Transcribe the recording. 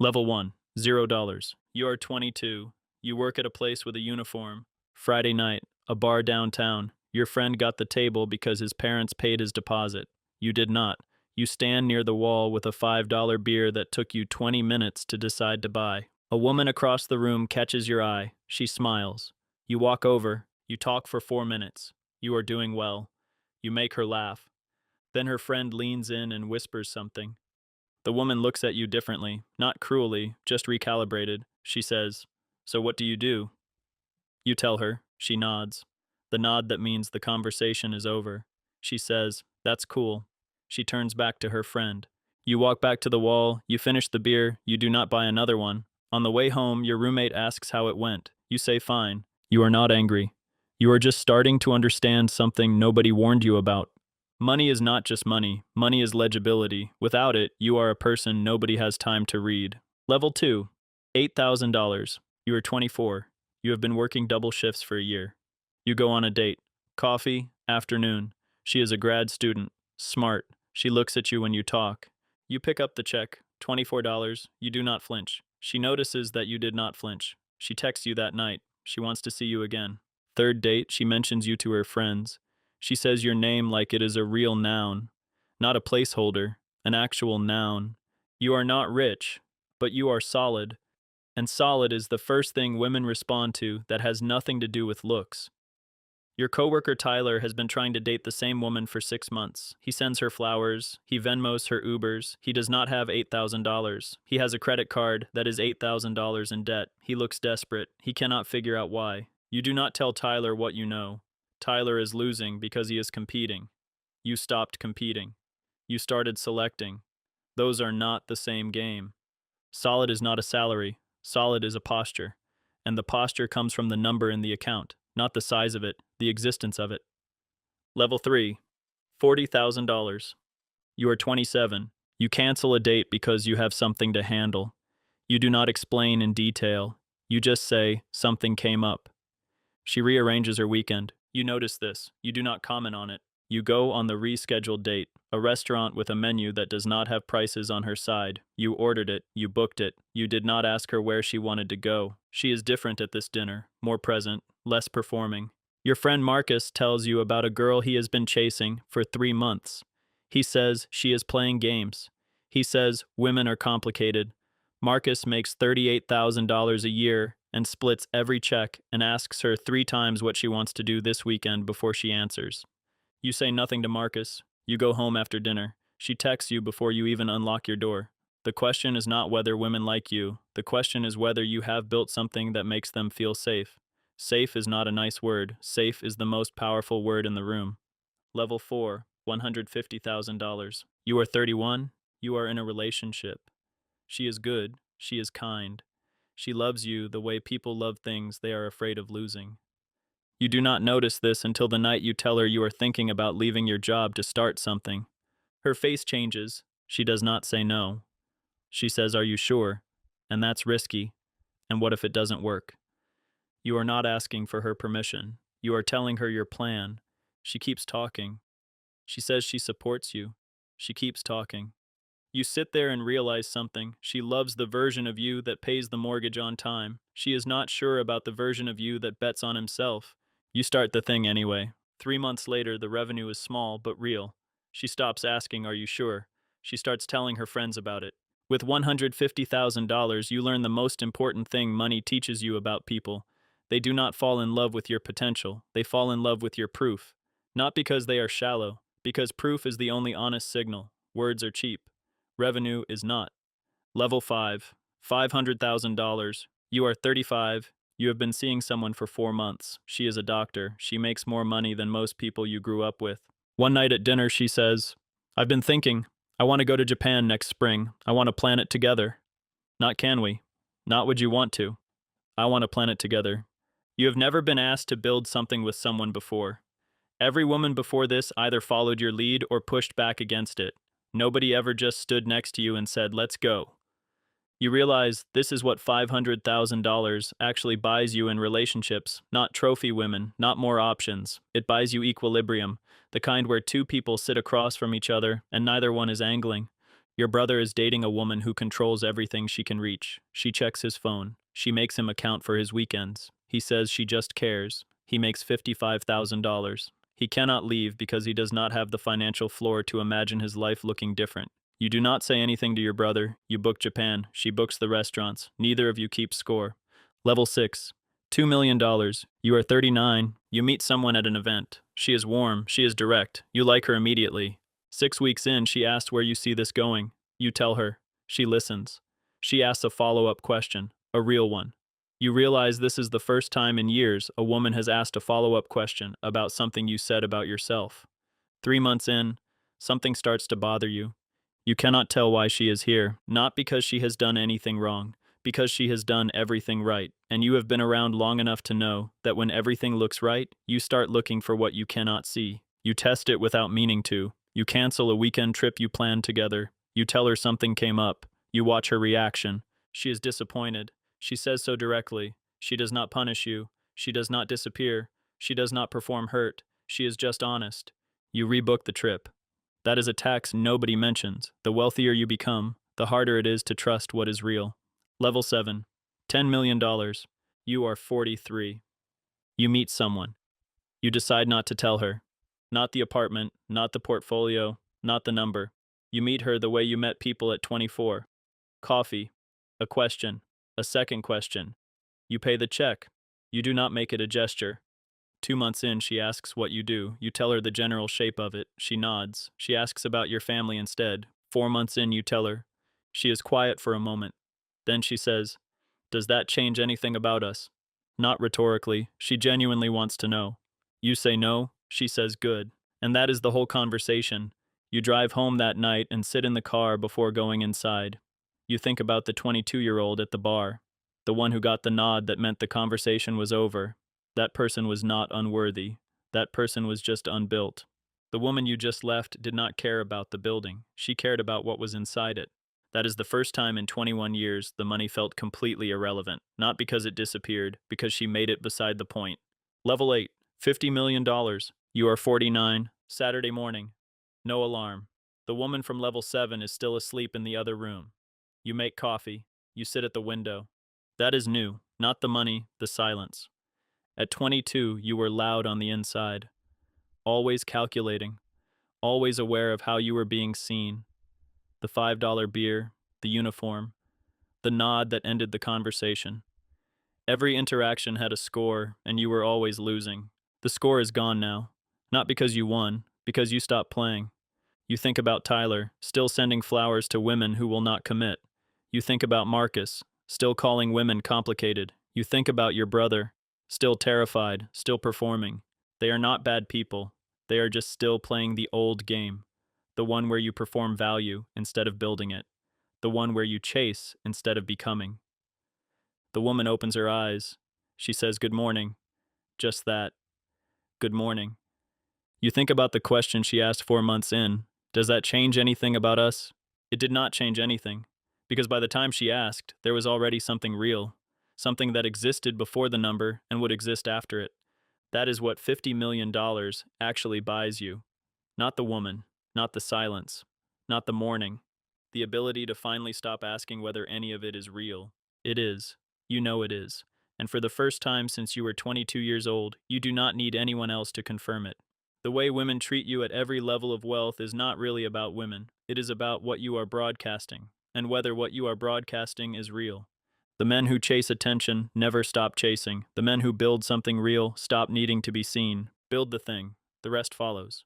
Level 1, $0. You are 22. You work at a place with a uniform. Friday night, a bar downtown. Your friend got the table because his parents paid his deposit. You did not. You stand near the wall with a $5 beer that took you 20 minutes to decide to buy. A woman across the room catches your eye. She smiles. You walk over. You talk for 4 minutes. You are doing well. You make her laugh. Then her friend leans in and whispers something. The woman looks at you differently, not cruelly, just recalibrated. She says, "So what do you do?" You tell her. She nods. The nod that means the conversation is over. She says, "That's cool." She turns back to her friend. You walk back to the wall, you finish the beer, you do not buy another one. On the way home, your roommate asks how it went. You say fine. You are not angry. You are just starting to understand something nobody warned you about. Money is not just money. Money is legibility. Without it, you are a person nobody has time to read. Level 2, $8,000. You are 24. You have been working double shifts for a year. You go on a date. Coffee, afternoon. She is a grad student. Smart. She looks at you when you talk. You pick up the check, $24. You do not flinch. She notices that you did not flinch. She texts you that night. She wants to see you again. Third date, she mentions you to her friends. She says your name like it is a real noun, not a placeholder, an actual noun. You are not rich, but you are solid. And solid is the first thing women respond to that has nothing to do with looks. Your coworker Tyler has been trying to date the same woman for 6 months. He sends her flowers, he Venmos her Ubers, he does not have $8,000. He has a credit card that is $8,000 in debt. He looks desperate. He cannot figure out why. You do not tell Tyler what you know. Tyler is losing because he is competing. You stopped competing. You started selecting. Those are not the same game. Solid is not a salary. Solid is a posture. And the posture comes from the number in the account, not the size of it, the existence of it. Level 3, $40,000. You are 27. You cancel a date because you have something to handle. You do not explain in detail. You just say, something came up. She rearranges her weekend. You notice this. You do not comment on it. You go on the rescheduled date, a restaurant with a menu that does not have prices on her side. You ordered it. You booked it. You did not ask her where she wanted to go. She is different at this dinner, more present, less performing. Your friend Marcus tells you about a girl he has been chasing for 3 months. He says she is playing games. He says women are complicated. Marcus makes $38,000 a year and splits every check and asks her 3 times what she wants to do this weekend before she answers. You say nothing to Marcus. You go home after dinner. She texts you before you even unlock your door. The question is not whether women like you. The question is whether you have built something that makes them feel safe. Safe is not a nice word. Safe is the most powerful word in the room. Level 4, $150,000. You are 31. You are in a relationship. She is good. She is kind. She loves you the way people love things they are afraid of losing. You do not notice this until the night you tell her you are thinking about leaving your job to start something. Her face changes. She does not say no. She says, "Are you sure?" And that's risky. And what if it doesn't work? You are not asking for her permission. You are telling her your plan. She keeps talking. She says she supports you. She keeps talking. You sit there and realize something. She loves the version of you that pays the mortgage on time. She is not sure about the version of you that bets on himself. You start the thing anyway. 3 months later, the revenue is small but real. She stops asking, "Are you sure?" She starts telling her friends about it. With $150,000, you learn the most important thing money teaches you about people. They do not fall in love with your potential. They fall in love with your proof. Not because they are shallow, because proof is the only honest signal. Words are cheap. Revenue is not. Level 5, $500,000. You are 35. You have been seeing someone for 4 months. She is a doctor. She makes more money than most people you grew up with. One night at dinner, she says, "I've been thinking. I want to go to Japan next spring. I want to plan it together." Not can we. Not would you want to. I want to plan it together. You have never been asked to build something with someone before. Every woman before this either followed your lead or pushed back against it. Nobody ever just stood next to you and said, "Let's go." You realize this is what $500,000 actually buys you in relationships, not trophy women, not more options. It buys you equilibrium, the kind where two people sit across from each other and neither one is angling. Your brother is dating a woman who controls everything she can reach. She checks his phone. She makes him account for his weekends. He says she just cares. He makes $55,000. He cannot leave because he does not have the financial floor to imagine his life looking different. You do not say anything to your brother. You book Japan. She books the restaurants. Neither of you keeps score. Level 6. $2 million. You are 39. You meet someone at an event. She is warm. She is direct. You like her immediately. 6 weeks in, she asks where you see this going. You tell her. She listens. She asks a follow-up question, a real one. You realize this is the first time in years a woman has asked a follow-up question about something you said about yourself. 3 months in, something starts to bother you. You cannot tell why she is here, not because she has done anything wrong, because she has done everything right, and you have been around long enough to know that when everything looks right, you start looking for what you cannot see. You test it without meaning to. You cancel a weekend trip you planned together. You tell her something came up. You watch her reaction. She is disappointed. She says so directly. She does not punish you. She does not disappear. She does not perform hurt. She is just honest. You rebook the trip. That is a tax nobody mentions. The wealthier you become, the harder it is to trust what is real. Level 7. $10 million. You are 43. You meet someone. You decide not to tell her. Not the apartment, not the portfolio, not the number. You meet her the way you met people at 24. Coffee. A question. A second question. You pay the check. You do not make it a gesture. 2 months in, she asks what you do. You tell her the general shape of it. She nods. She asks about your family instead. 4 months in, you tell her. She is quiet for a moment. Then she says, "Does that change anything about us?" Not rhetorically. She genuinely wants to know. You say no. She says good. And that is the whole conversation. You drive home that night and sit in the car before going inside. You think about the 22-year-old at the bar, the one who got the nod that meant the conversation was over. That person was not unworthy. That person was just unbuilt. The woman you just left did not care about the building. She cared about what was inside it. That is the first time in 21 years the money felt completely irrelevant, not because it disappeared, because she made it beside the point. Level 8. $50 million. You are 49. Saturday morning. No alarm. The woman from level 7 is still asleep in the other room. You make coffee. You sit at the window. That is new. Not the money, the silence. At 22, you were loud on the inside. Always calculating. Always aware of how you were being seen. The $5 beer, the uniform, the nod that ended the conversation. Every interaction had a score, and you were always losing. The score is gone now. Not because you won, because you stopped playing. You think about Tyler, still sending flowers to women who will not commit. You think about Marcus, still calling women complicated. You think about your brother, still terrified, still performing. They are not bad people. They are just still playing the old game. The one where you perform value instead of building it. The one where you chase instead of becoming. The woman opens her eyes. She says, "Good morning." Just that. Good morning. You think about the question she asked 4 months in. Does that change anything about us? It did not change anything. Because by the time she asked, there was already something real. Something that existed before the number and would exist after it. That is what $50 million actually buys you. Not the woman, not the silence, not the mourning. The ability to finally stop asking whether any of it is real. It is. You know it is. And for the first time since you were 22 years old, you do not need anyone else to confirm it. The way women treat you at every level of wealth is not really about women. It is about what you are broadcasting, and whether what you are broadcasting is real. The men who chase attention never stop chasing. The men who build something real stop needing to be seen. Build the thing. The rest follows.